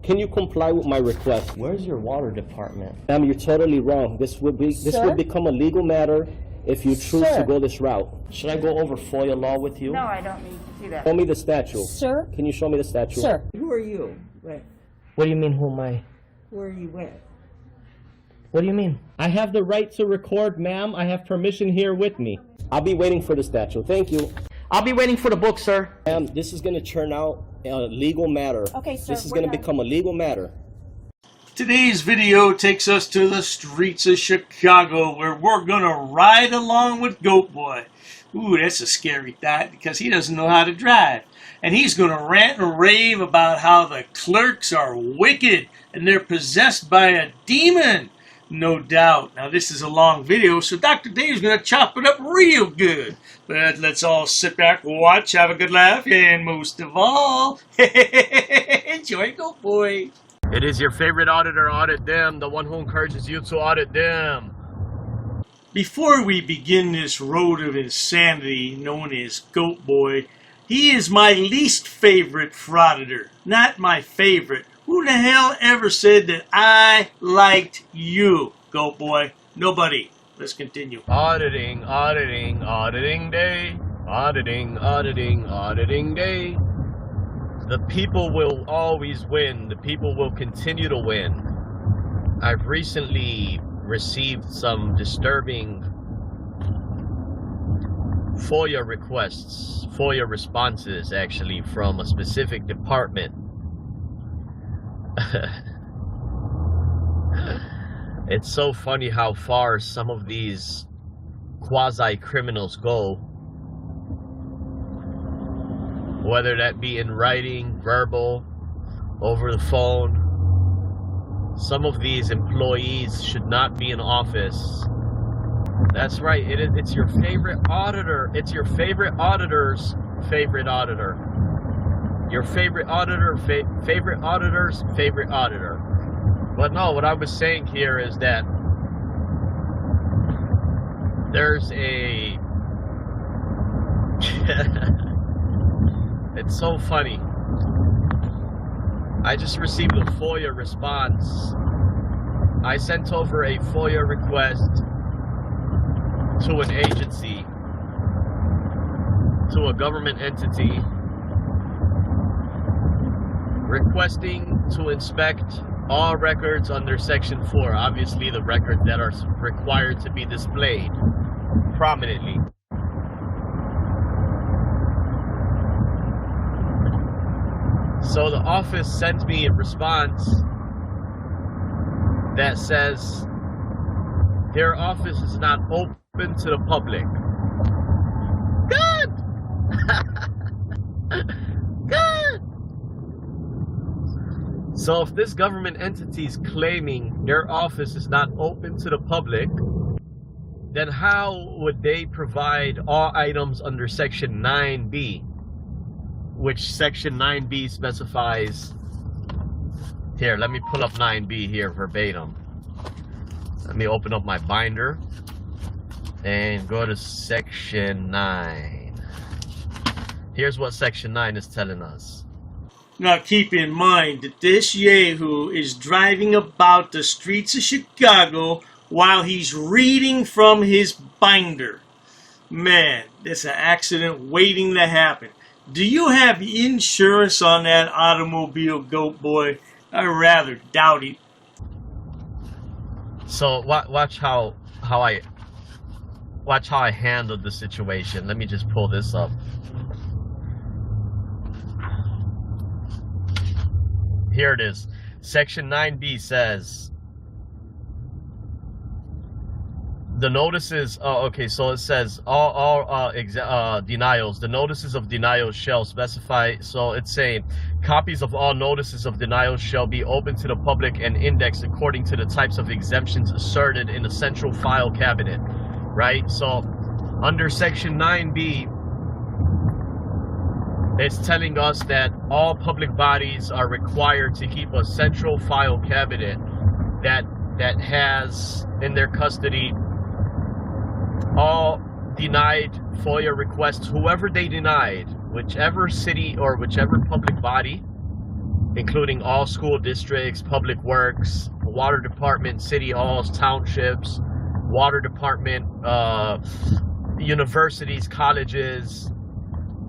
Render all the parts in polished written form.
Can you comply with my request? Where's your water department? Ma'am, you're totally wrong. This would become a legal matter if you choose to go this route. Should I go over FOIA law with you? No, I don't need to see that. Show me the statue. Sir? Can you show me the statue? Sir. Who are you? Where? What do you mean, who am I? Where are you with? What do you mean? I have the right to record, ma'am. I have permission here with me. I'll be waiting for the statue. Thank you. I'll be waiting for the book, sir. Ma'am, this is going to turn out a legal matter. Okay, sir. This is going to become a legal matter. Today's video takes us to the streets of Chicago, where we're gonna ride along with GoatBoy. Ooh, that's a scary thought, because he doesn't know how to drive. And he's gonna rant and rave about how the clerks are wicked and they're possessed by a demon. No doubt. Now this is a long video, so Dr. Dave's gonna chop it up real good. But let's all sit back, watch, have a good laugh, and most of all, enjoy GoatBoy. It is your favorite auditor, audit them, the one who encourages you to audit them. Before we begin this road of insanity known as GoatBoy, he is my least favorite Frauditor. Not my favorite. Who the hell ever said that I liked you, GoatBoy? Nobody. Let's continue. Auditing, auditing, auditing day. Auditing, auditing, auditing day. The people will always win. The people will continue to win. I've recently received some disturbing FOIA requests, FOIA responses actually, from a specific department. It's so funny how far some of these quasi-criminals go. Whether that be in writing, verbal, over the phone. Some of these employees should not be in office. That's right, it's your favorite auditor. It's your favorite auditor's favorite auditor. Your favorite auditor, favorite auditor's favorite auditor. But no, what I was saying here is that there's a... It's so funny. I just received a FOIA response. I sent over a FOIA request to an agency, to a government entity, requesting to inspect all records under Section 4. Obviously, the records that are required to be displayed prominently. So the office sends me a response that says their office is not open to the public. Good! Good! So if this government entity is claiming their office is not open to the public, then how would they provide all items under Section 9B? Which Section 9B specifies. Here, let me pull up 9B here verbatim. Let me open up my binder and go to Section 9. Here's what Section 9 is telling us. Now keep in mind that this Yahoo is driving about the streets of Chicago while he's reading from his binder. Man, that's an accident waiting to happen. Do you have insurance on that automobile, GoatBoy? I rather doubt it. So watch how I handled the situation. Let me just pull this up. Here it is. Section 9B says the notices. Oh, okay. So it says all denials. The notices of denial shall specify. So it's saying copies of all notices of denial shall be open to the public and indexed according to the types of exemptions asserted in the central file cabinet. Right. So under Section 9B, it's telling us that all public bodies are required to keep a central file cabinet that has in their custody all denied FOIA requests, whoever they denied, whichever city or whichever public body including all school districts, public works, water department, city halls, townships, water department, universities, colleges,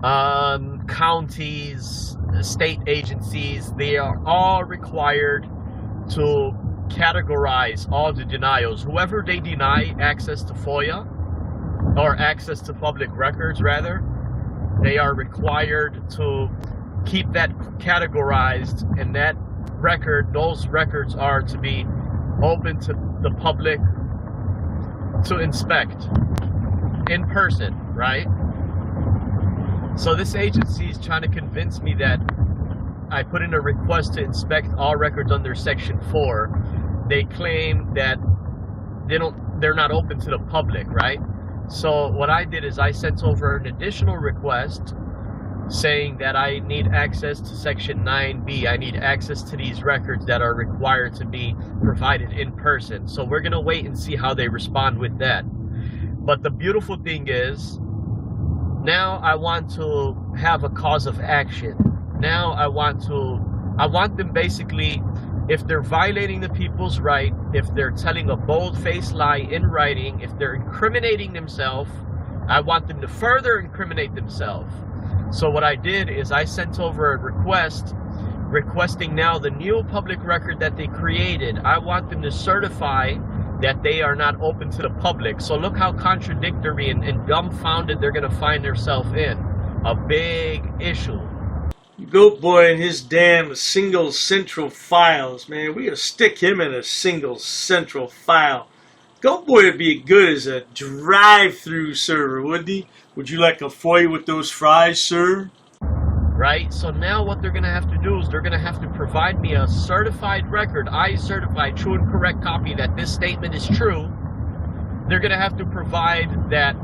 counties, state agencies. They are all required to categorize all the denials. Whoever they deny access to FOIA, or access to public records rather, they are required to keep that categorized, and that record, those records are to be open to the public to inspect in person, right? So this agency is trying to convince me that I put in a request to inspect all records under Section 4. They claim that they're not open to the public, right? So what I did is I sent over an additional request saying that I need access to Section 9B. I need access to these records that are required to be provided in person. So we're going to wait and see how they respond with that. But the beautiful thing is, now I want to have a cause of action. Now I want them basically, if they're violating the people's right, if they're telling a bold-faced lie in writing, if they're incriminating themselves, I want them to further incriminate themselves. So what I did is I sent over a request requesting now the new public record that they created. I want them to certify that they are not open to the public. So look how contradictory and dumbfounded they're going to find themselves in. A big issue. GoatBoy and his damn single central files, man. We gotta stick him in a single central file. GoatBoy would be good as a drive-through server, wouldn't he? Would you like a FOIA with those fries, sir? Right? So now what they're going to have to do is they're going to have to provide me a certified record, I certify true and correct copy that this statement is true. They're going to have to provide that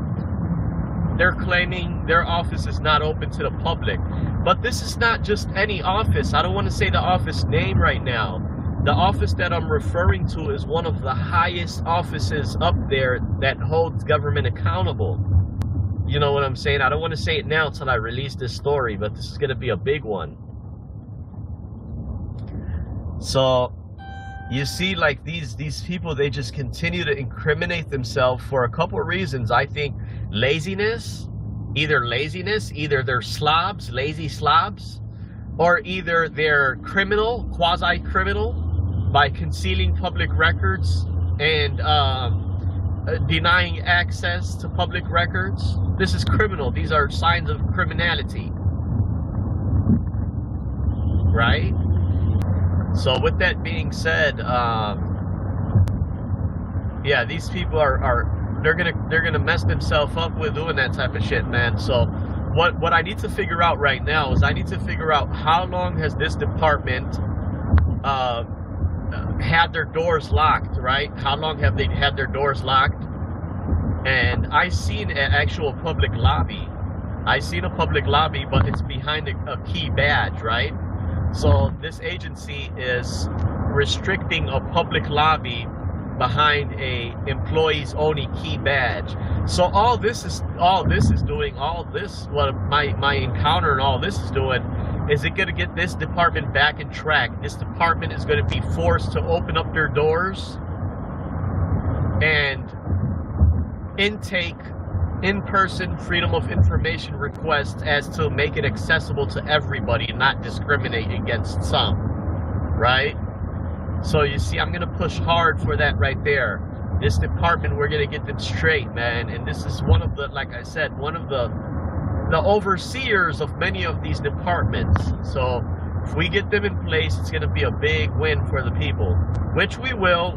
they're claiming their office is not open to the public. But this is not just any office. I don't want to say the office name right now. The office that I'm referring to is one of the highest offices up there that holds government accountable. You know what I'm saying? I don't want to say it now until I release this story, but this is going to be a big one. So, you see, like these people, they just continue to incriminate themselves for a couple of reasons. I think laziness, either they're slobs, lazy slobs, or either they're criminal, quasi-criminal, by concealing public records and denying access to public records. This is criminal. These are signs of criminality, right? So with that being said, yeah, these people they're gonna mess themselves up with doing that type of shit, man. So what I need to figure out right now is I need to figure out how long has this department had their doors locked, right? How long have they had their doors locked? And I seen an actual public lobby. I seen a public lobby, but it's behind a key badge, right? So this agency is restricting a public lobby behind a employee's only key badge. So what my encounter and all this is doing is it going to get this department back in track. This department is going to be forced to open up their doors and intake in-person freedom of information requests as to make it accessible to everybody and not discriminate against some, right? So you see, I'm going to push hard for that right there. This department, we're going to get them straight, man. And this is one of the, like I said, one of the overseers of many of these departments. So if we get them in place, it's going to be a big win for the people, which we will.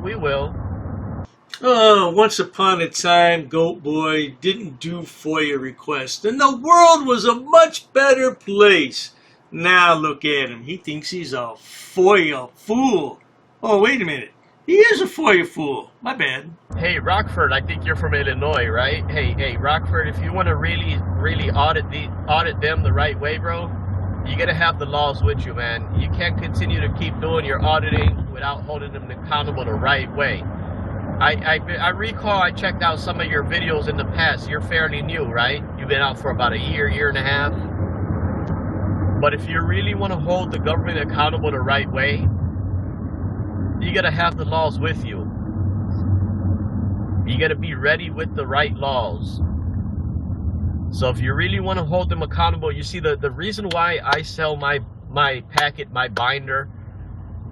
Oh, once upon a time, GoatBoy didn't do FOIA requests, and the world was a much better place. Now look at him. He thinks he's a FOIA fool. Oh, wait a minute. He is a FOIA fool. My bad. Hey, Rockford, I think you're from Illinois, right? Hey, Rockford, if you want to really audit them the right way, bro, you got to have the laws with you, man. You can't continue to keep doing your auditing without holding them accountable the right way. I recall I checked out some of your videos in the past. You're fairly new, right? You've been out for about a year and a half. But if you really want to hold the government accountable the right way, you got to have the laws with you. You got to be ready with the right laws. So if you really want to hold them accountable, you see the reason why I sell my packet, my binder,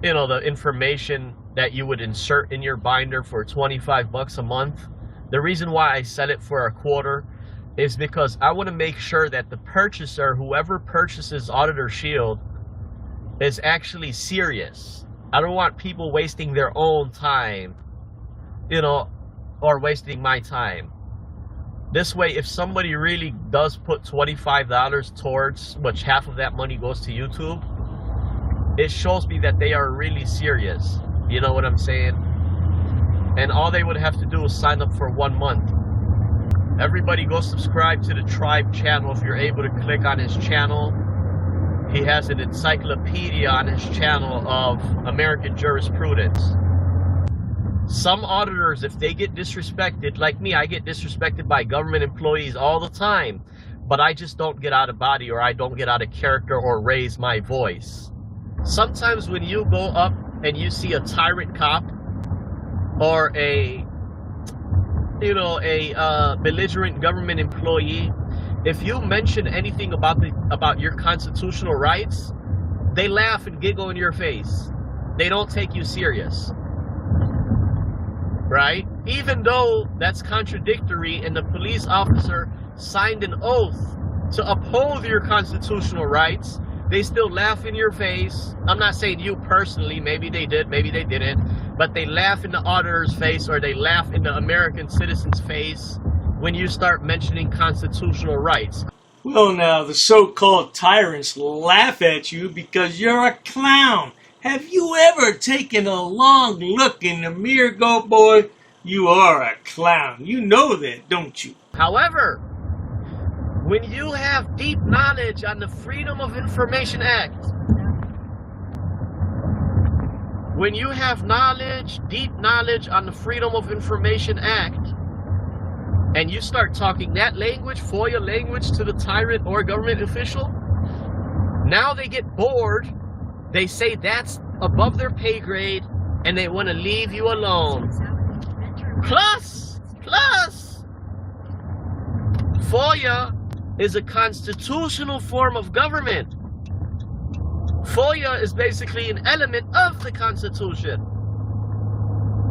you know, the information that you would insert in your binder for 25 bucks a month. The reason why I sell it for a quarter is because I want to make sure that the purchaser, whoever purchases Auditor Shield, is actually serious. I don't want people wasting their own time, you know, or wasting my time. This way, if somebody really does put $25 towards, which half of that money goes to YouTube, it shows me that they are really serious. You know what I'm saying? And all they would have to do is sign up for 1 month. Everybody go subscribe to the Tribe channel if you're able to click on his channel. He has an encyclopedia on his channel of American jurisprudence. Some auditors, if they get disrespected, like me, I get disrespected by government employees all the time, but I just don't get out of body, or I don't get out of character or raise my voice. Sometimes when you go up and you see a tyrant cop or a belligerent government employee, if you mention anything about your constitutional rights, they laugh and giggle in your face. They don't take you serious. Right? Even though that's contradictory and the police officer signed an oath to uphold your constitutional rights, they still laugh in your face. I'm not saying you personally, maybe they did, maybe they didn't, but they laugh in the auditor's face, or they laugh in the American citizen's face when you start mentioning constitutional rights. Well, now, the so-called tyrants laugh at you because you're a clown. Have you ever taken a long look in the mirror, GoatBoy? You are a clown. You know that, don't you? However, when you have deep knowledge on the Freedom of Information Act, when you have deep knowledge on the Freedom of Information Act, and you start talking that language, FOIA language, to the tyrant or government official, now they get bored. They say that's above their pay grade, and they want to leave you alone. Plus, FOIA is a constitutional form of government. FOIA is basically an element of the Constitution.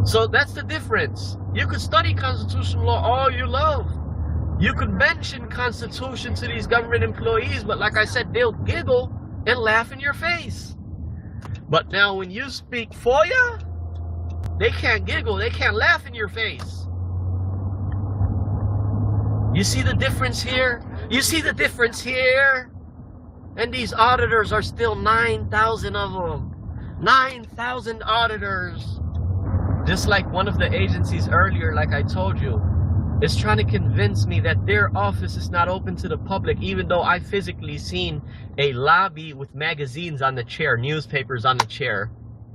So that's the difference. You could study constitutional law all you love. You could mention Constitution to these government employees, but like I said, they'll giggle and laugh in your face. But now when you speak FOIA, they can't giggle, they can't laugh in your face. You see the difference here? You see the difference here? And these auditors are still 9,000 of them. 9,000 auditors. Just like one of the agencies earlier, like I told you, is trying to convince me that their office is not open to the public, even though I physically seen a lobby with magazines on the chair, newspapers on the chair,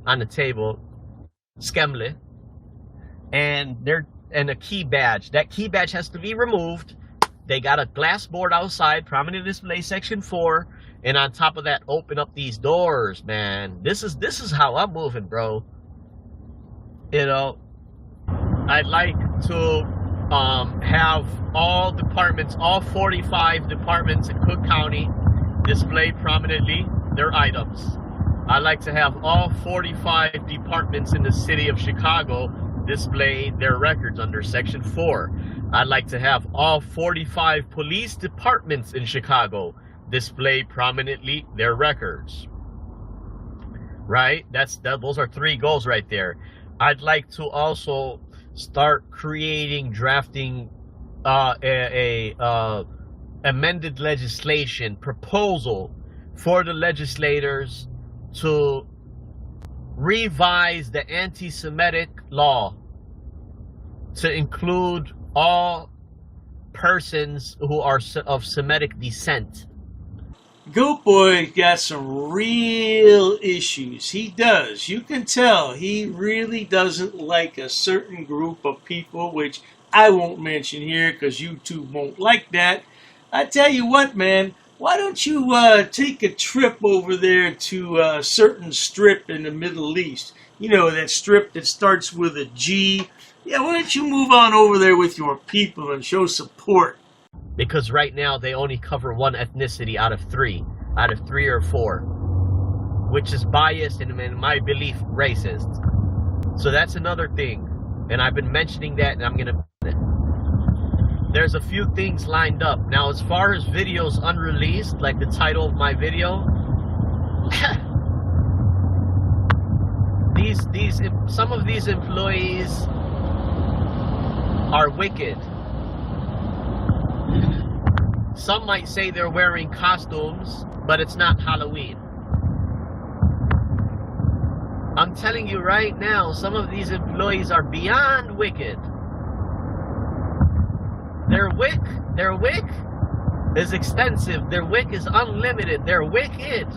on the table, skemle, and a key badge. That key badge has to be removed. They got a glass board outside, prominent display section 4, and on top of that, open up these doors, man. This is how I'm moving, bro. You know, I'd like to have all departments, all 45 departments in Cook County display prominently their items. I'd like to have all 45 departments in the city of Chicago display their records under Section 4. I'd like to have all 45 police departments in Chicago display prominently their records. Right? Those are 3 goals right there. I'd like to also start drafting amended legislation proposal for the legislators to revise the anti-Semitic law to include all persons who are of Semitic descent. GoatBoy got some real issues. He does. You can tell he really doesn't like a certain group of people, which I won't mention here because YouTube won't like that. I tell you what, man, why don't you take a trip over there to a certain strip in the Middle East? You know, that strip that starts with a G. Yeah, why don't you move on over there with your people and show support? Because right now they only cover one ethnicity out of three or four, which is biased and in my belief racist. So that's another thing, and I've been mentioning that, and I'm gonna. There's a few things lined up now. As far as videos unreleased, like the title of my video, some of these employees are wicked. Some might say they're wearing costumes, but it's not Halloween. I'm telling you right now, some of these employees are beyond wicked. Their wick is extensive. Their wick is unlimited. They're wicked.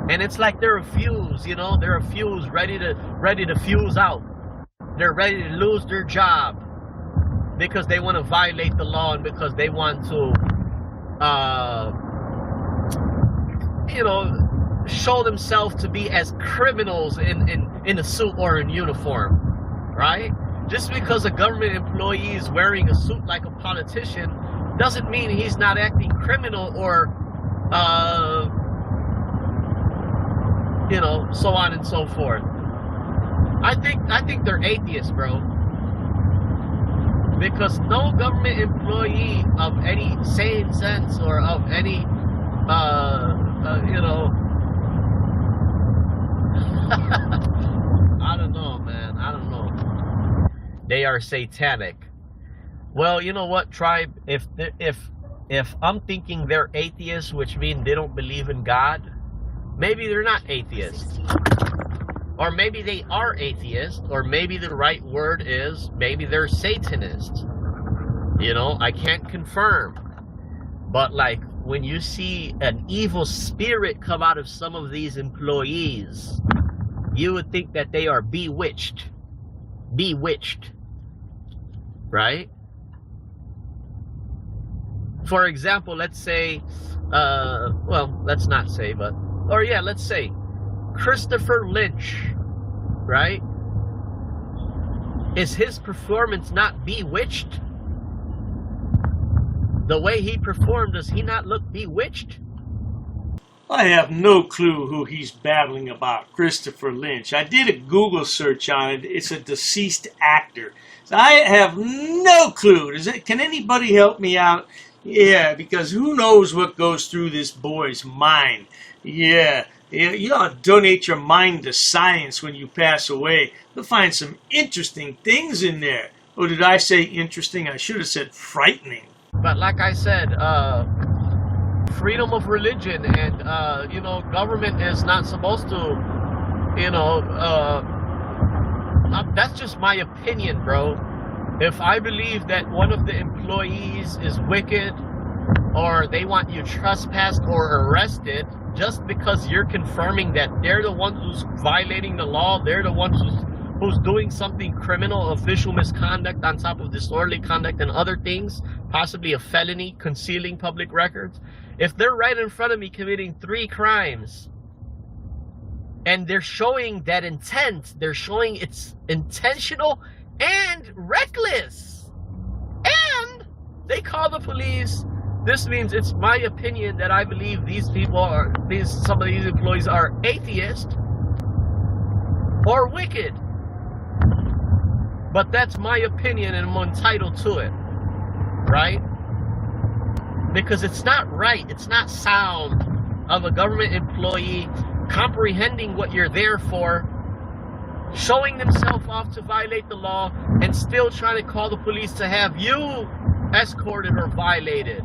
And it's like they're a fuse, you know? They're a fuse ready to fuse out. They're ready to lose their job because they want to violate the law and because they want to, you know, show themselves to be as criminals in a suit or in uniform, right? Just because a government employee is wearing a suit like a politician doesn't mean he's not acting criminal or, you know, so on and so forth. I think they're atheists, bro. Because no government employee of any sane sense or of any, you know, I don't know, man. I don't know. They are satanic. Well, you know what, tribe? If I'm thinking they're atheists, which means they don't believe in God, maybe they're not atheists. Or maybe they are atheists, or maybe the right word is maybe they're Satanists. You know, I can't confirm. But like when you see an evil spirit come out of some of these employees, you would think that they are bewitched. Bewitched. Right? For example, let's say, well, let's not say, but, or yeah, let's say Christopher Lynch, right? Is his performance not bewitched? The way he performed, does he not look bewitched? I have no clue who he's babbling about, Christopher Lynch. I did a Google search on it. It's a deceased actor. So I have no clue. Can anybody help me out? Yeah, because who knows what goes through this boy's mind. Yeah, you ought to donate your mind to science when you pass away. You'll find some interesting things in there. Oh, did I say interesting? I should have said frightening. But like I said, freedom of religion and, you know, government is not supposed to, you know, that's just my opinion, bro. If I believe that one of the employees is wicked or they want you trespassed or arrested just because you're confirming that they're the one who's violating the law, they're the one who's doing something criminal, official misconduct on top of disorderly conduct and other things, possibly a felony, concealing public records. If they're right in front of me committing 3 crimes and they're showing that intent, they're showing it's intentional and reckless, and they call the police, this means it's my opinion that I believe these people are, some of these employees are atheist or wicked. But that's my opinion and I'm entitled to it, right? Because it's not right, it's not sound of a government employee comprehending what you're there for, showing themselves off to violate the law, and still trying to call the police to have you escorted or violated.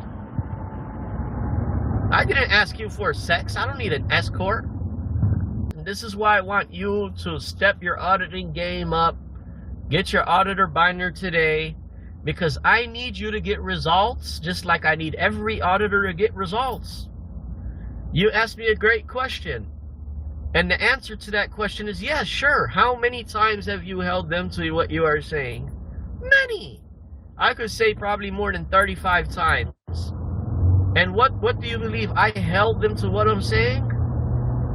I didn't ask you for sex. I don't need an escort. And this is why I want you to step your auditing game up. Get your auditor binder today, because I need you to get results just like I need every auditor to get results. You asked me a great question. And the answer to that question is yes, sure. How many times have you held them to what you are saying? Many. I could say probably more than 35 times. And what do you believe? I held them to what I'm saying?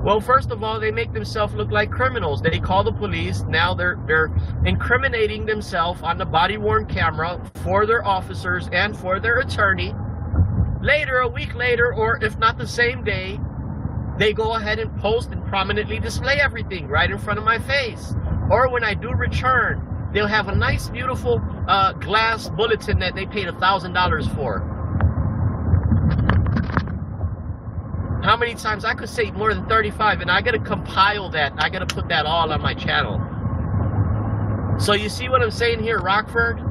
Well, first of all, they make themselves look like criminals. They call the police. Now they're incriminating themselves on the body-worn camera for their officers and for their attorney. Later, a week later, or if not the same day, they go ahead and post and prominently display everything right in front of my face. Or when I do return, they'll have a nice, beautiful glass bulletin that they paid $1,000 for. How many times? I could say more than 35, and I gotta compile that. I gotta put that all on my channel. So you see what I'm saying here, Rockford?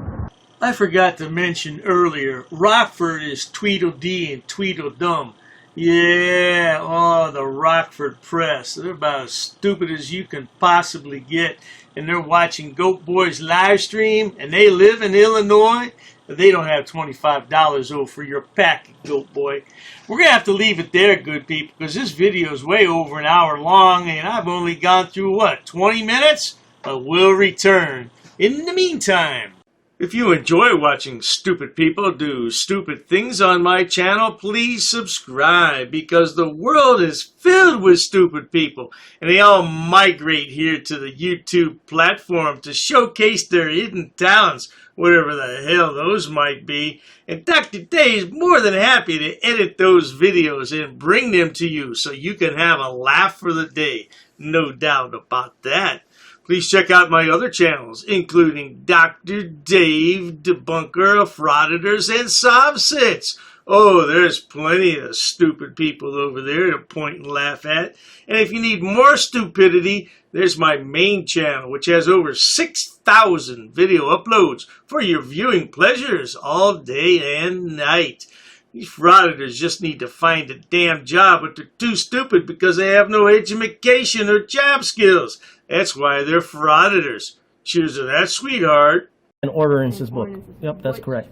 I forgot to mention earlier, Rockford is Tweedledee and Tweedledum. Yeah, oh, the Rockford Press. They're about as stupid as you can possibly get. And they're watching GoatBoy's live stream, and they live in Illinois. They don't have $25 over for your packet, GoatBoy. We're going to have to leave it there, good people, because this video is way over an hour long, and I've only gone through, 20 minutes? But we'll return. In the meantime, if you enjoy watching stupid people do stupid things on my channel, please subscribe, because the world is filled with stupid people, and they all migrate here to the YouTube platform to showcase their hidden talents, whatever the hell those might be. And Dr. Day is more than happy to edit those videos and bring them to you so you can have a laugh for the day. No doubt about that. Please check out my other channels, including Dr. Dave, Debunker of Frauditors and Subsets. Oh, there's plenty of stupid people over there to point and laugh at. And if you need more stupidity, there's my main channel, which has over 6,000 video uploads for your viewing pleasures all day and night. These frauditors just need to find a damn job, but they're too stupid because they have no education or job skills. That's why they're frauditors. Cheers to that, sweetheart. An ordinances book. Yep, that's correct.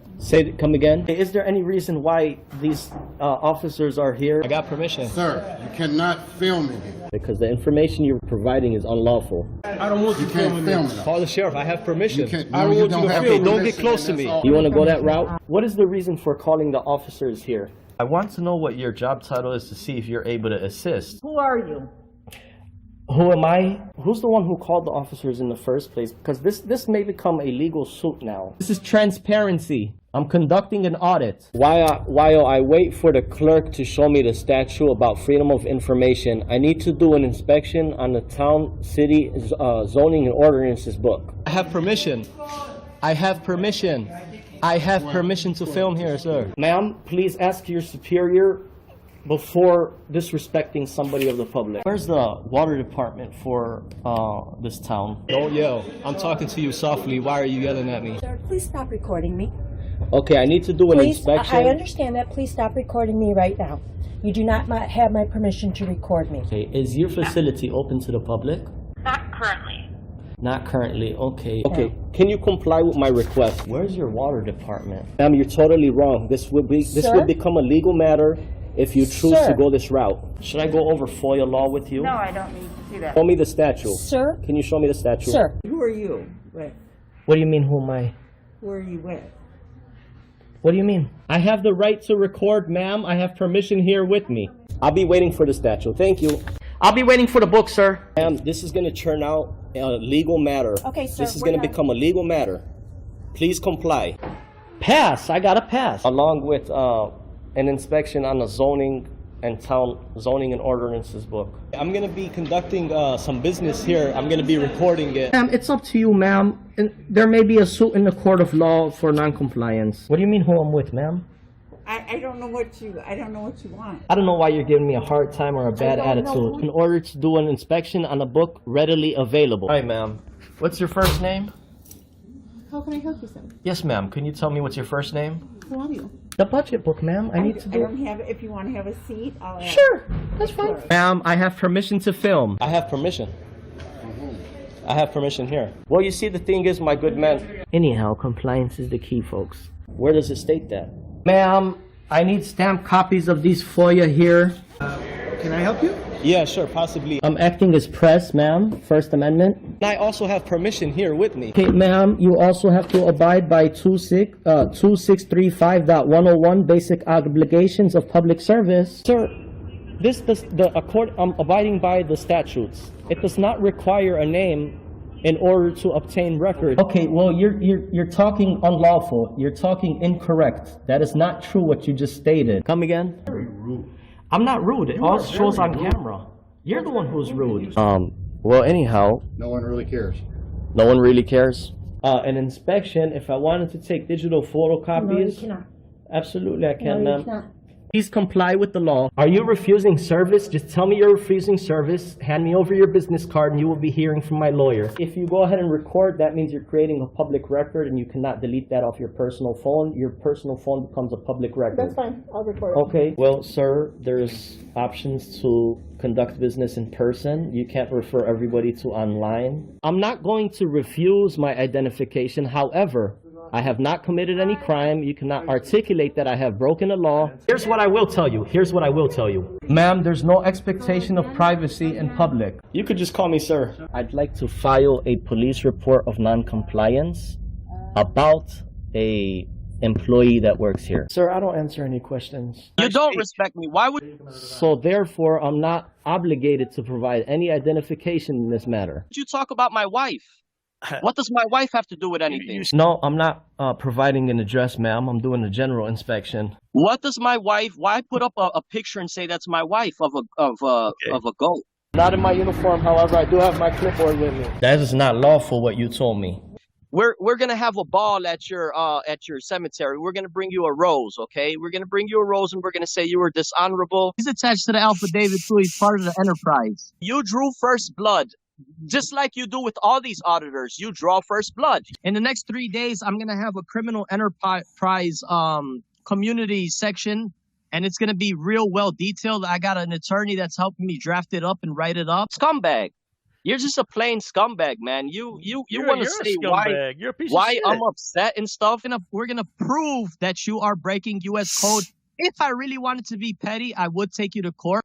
Come again. Is there any reason why these officers are here? I got permission. Sir, you cannot film in here. Because the information you're providing is unlawful. I don't want you filming this. Call the sheriff. I have permission. I don't want you to film. Don't get close to me. You want to go that route? What is the reason for calling the officers here? I want to know what your job title is to see if you're able to assist. Who are you? Who am I? Who's the one who called the officers in the first place? Because this may become a legal suit now. This is transparency. I'm conducting an audit. While I wait for the clerk to show me the statute about freedom of information, I need to do an inspection on the town, city, zoning and ordinances book. I have permission. I have permission. I have permission to film here, sir. Ma'am, please ask your superior before disrespecting somebody of the public. Where's the water department for this town? Don't yell. I'm talking to you softly. Why are you yelling at me? Sir, please stop recording me. Okay, I need to do an inspection. I understand that. Please stop recording me right now. You do not have my permission to record me. Okay, is your facility open to the public? Not currently. Not currently, okay. Okay, can you comply with my request? Where's your water department? Ma'am, you're totally wrong. This will become a legal matter if you choose to go this route. Should I go over FOIA law with you? No, I don't need to do that. Show me the statute. Sir? Can you show me the statute? Sir. Who are you? What? What do you mean, who am I? Who are you with? What do you mean? I have the right to record, ma'am. I have permission here with me. I'll be waiting for the statute. Thank you. I'll be waiting for the book, sir. Ma'am, this is going to turn out a legal matter. Okay, sir. This is going to become a legal matter. Please comply. Pass. I got a pass. Along with an inspection on the zoning and ordinances book. I'm going to be conducting some business here. I'm going to be recording it. Ma'am, it's up to you, ma'am. There may be a suit in the court of law for non-compliance. What do you mean who I'm with, ma'am? I don't know what you want. I don't know why you're giving me a hard time or a bad attitude. In order to do an inspection on a book readily available. Hi, ma'am. What's your first name? How can I help you, sir? Yes, ma'am. Can you tell me what's your first name? Who are you? The budget book, ma'am. I need to do. I don't have it. If you want to have a seat, I'll ask. Sure, that's fine. Ma'am, I have permission to film. I have permission. I have permission here. Well, you see, the thing is, my good man. Anyhow, compliance is the key, folks. Where does it state that? Ma'am, I need stamped copies of these FOIA here. Can I help you? Yeah, sure, possibly. I'm acting as press, ma'am. First Amendment. And I also have permission here with me. Okay, ma'am, you also have to abide by 2635.101 basic obligations of public service. Sir, I'm abiding by the statutes. It does not require a name in order to obtain record. Okay, well, you're talking unlawful. You're talking incorrect. That is not true what you just stated. Come again? Very rude. I'm not rude. It all shows on camera. You're the one who's rude. Well, anyhow. No one really cares. No one really cares? An inspection, if I wanted to take digital photocopies. No, you cannot. Absolutely, I can, No, ma'am. you cannot. Please comply with the law. Are you refusing service? Just tell me you're refusing service. Hand me over your business card and you will be hearing from my lawyer. If you go ahead and record, that means you're creating a public record and you cannot delete that off your personal phone. Your personal phone becomes a public record. That's fine. I'll record. Okay. Well, sir, there's options to conduct business in person. You can't refer everybody to online. I'm not going to refuse my identification. However, I have not committed any crime. You cannot articulate that I have broken a law. Here's what I will tell you. Ma'am, there's no expectation of privacy in public. You could just call me sir. I'd like to file a police report of non-compliance about a employee that works here. Sir, I don't answer any questions. You don't respect me. Why would So therefore, I'm not obligated to provide any identification in this matter. you talk about my wife? What does my wife have to do with anything? No, I'm not providing an address, ma'am. I'm doing a general inspection. What does my wife? Why put up a picture and say that's my wife of a goat? Not in my uniform, however, I do have my clipboard with me. That is not lawful what you told me. We're gonna have a ball at your cemetery. We're gonna bring you a rose, okay? We're gonna bring you a rose and we're gonna say you were dishonorable. He's attached to the affidavit too. He's part of the enterprise. You drew first blood. Just like you do with all these auditors, you draw first blood. In the next 3 days, I'm going to have a criminal enterprise community section, and it's going to be real well detailed. I got an attorney that's helping me draft it up and write it up. Scumbag. You're just a plain scumbag, man. You want to say why I'm upset and stuff. And we're going to prove that you are breaking U.S. code. If I really wanted to be petty, I would take you to court.